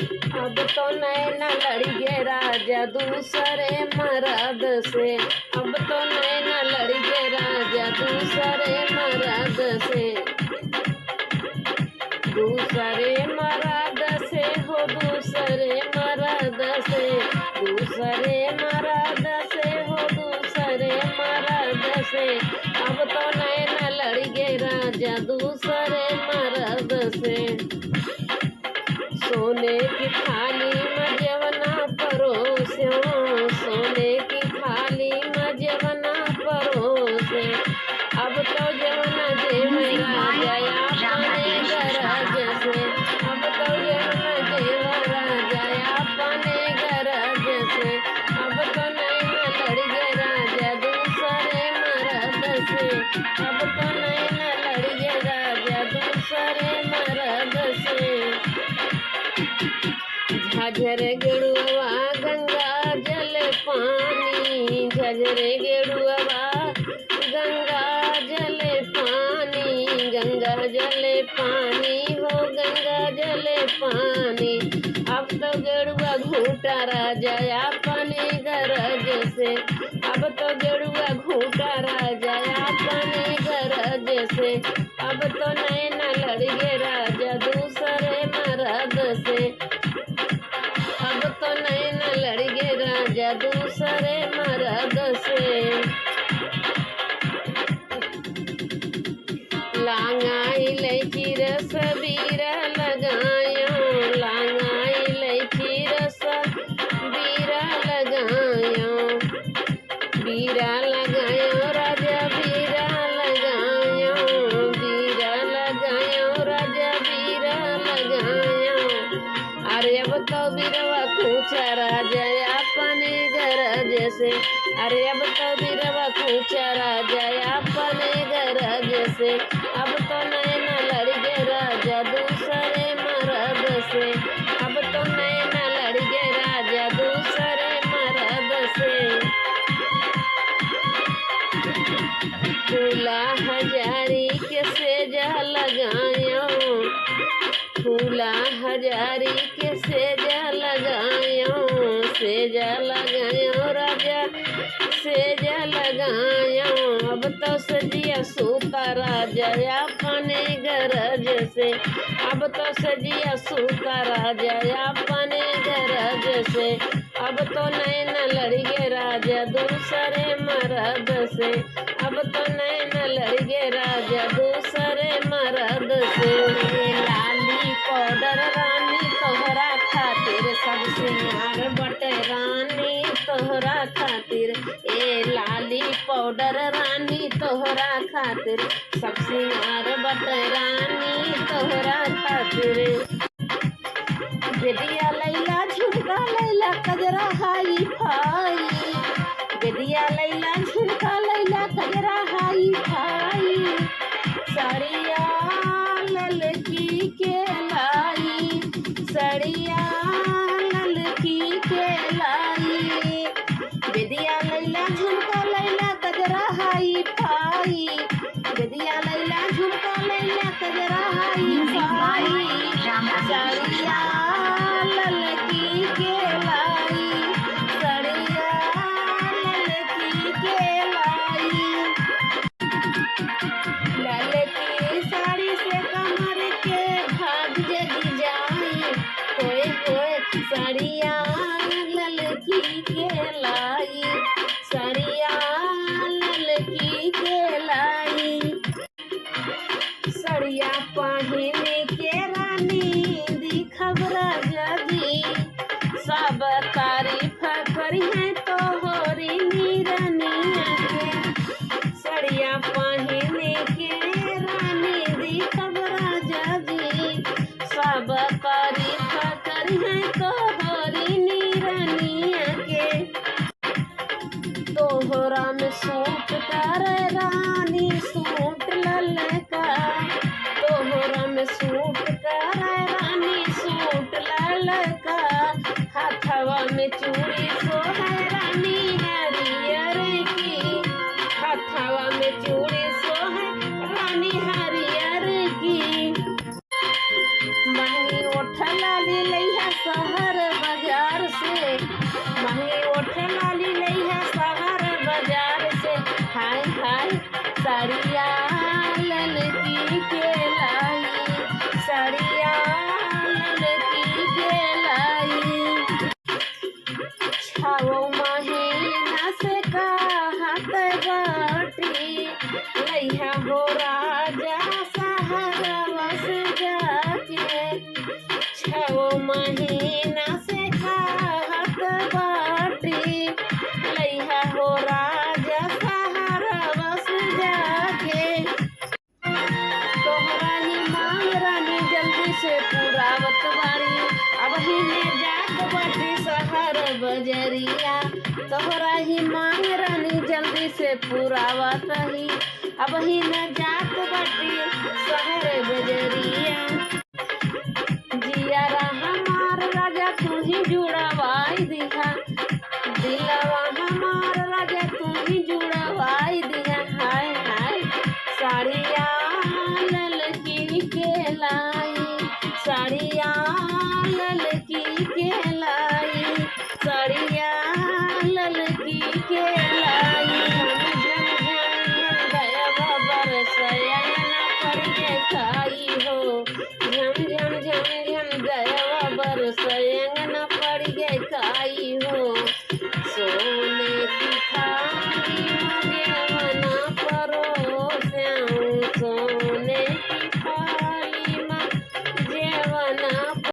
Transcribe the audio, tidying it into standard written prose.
अब तो नैना लड़ गए राजा दूसरे मर्द से। अब तो नैना लड़ गए राजा दूसरे मर्द से। दूसरे मर्द से हो दूसरे मर्द से। दूसरे मर्द से हो दूसरे मर्द से। अब तो नैना लड़ गए राजा दूसरे मर्द से। सोने की थाली में जवना परोस्यो। सोने की थाली में जवना परोसे। अब तो जवना जेवर राजा अपने गरज से। अब तो जवना जेवर राजा अपने गरज से। अब तो नैना लड़ गए राजा दूसरे मर्द से। अब तो नैना लड़ गए राजा दूसरे मर्द से। झझर गेड़ुआ गंगा जल पानी। झझर गेड़ुआ गंगा जल पानी। गंगा जल पानी हो गंगा जल पानी। अब तो गेड़ुआ घूटा राजा अपने गरज से। अब तो गेड़ुआ घूटा राजा अपने गरज से। अब तो नैना लड़ गए राजा दूसरे मर्द से। अब तो नैना लड़ गए राजा दूसरे मर्द से। लांगा इलायची रस बीरा लगायो। लांगा इलायची रस बीरा लगायो। बीरा लगायो राजा बीरा लगायो। बीरा लगायो राजा बीरा लगायो। अरे अब तो बीरवा खूचा राजा अपने गरज से। अरे अब तो बीरवा खूचा राजा अपने गरज से। अब तो नैना लड़ गए राजा दूसरे मर्द से। अब तो नैना लड़ गए राजा दूसरे मर्द से। फूला हजारी के सेजा लगायो। फूला हजारी के सेजा लगायो। सेजा लगायो राजा सेजा लगायो। अब तो सजिया सूता राजा अपने गरज से। अब तो सजिया सूता राजा अपने गरज से। अब तो नैना लड़ गए राजा दूसरे मर्द से। अब तो नैना लड़ गए राजा दूसरे मर्द से। लाली पाउडर रानी तोहरा खातिर सब सिंगार बटे रानी तोहरा खातिर। ए लाली पाउडर रानी तोहरा खातिर सब सिंगार बटे रानी तोहरा खातिर। बेदिया लैला झुमका लैला कजरा हाई फाई। बेदिया लैला झुमका लैला कजरा हाई फाई। साड़िया ललकी के लाई। साड़िया ललकी के लाई। बेदिया लैला झुमका लैला कजरा हाई फाई। बेदिया लैला झुमका लैला कजरा हाई फाई। साड़िया ललकी के लाई। साड़िया ललकी के लाई। ललकी साड़ी से कमर के भाग जगी जाई। होए होए साड़िया ललकी के लाई। साड़िया ललकी के लाई। सड़िया पहने के रानी दी खबरा जदी। सब तारीफ करी है तो होरी नीरनिया के। सड़िया पहने के रानी दी खबरा जदी। सब तारीफ करी है तो होरी नीरनिया के। तोहरा में सूट कर रानी सूट ललका। तोहरा में सूट कर रानी सूट ललका। हाथवा में चूड़ी सोहे रानी हरियर की। हाथवा में चूड़ी सोहे रानी हरियर की। महंगी ओठ लाली लैया महीना से खाहत बाटी लइहा हो राजा सहारा बस जाके तोहरा ही मांग रानी जल्दी से पुरावत बारी अब ही ने जात बाटी शहर बजरिया तोहरा ही मांग रानी जल्दी से पुरावत ही अब ही न जात बाटी शहर बजरिया।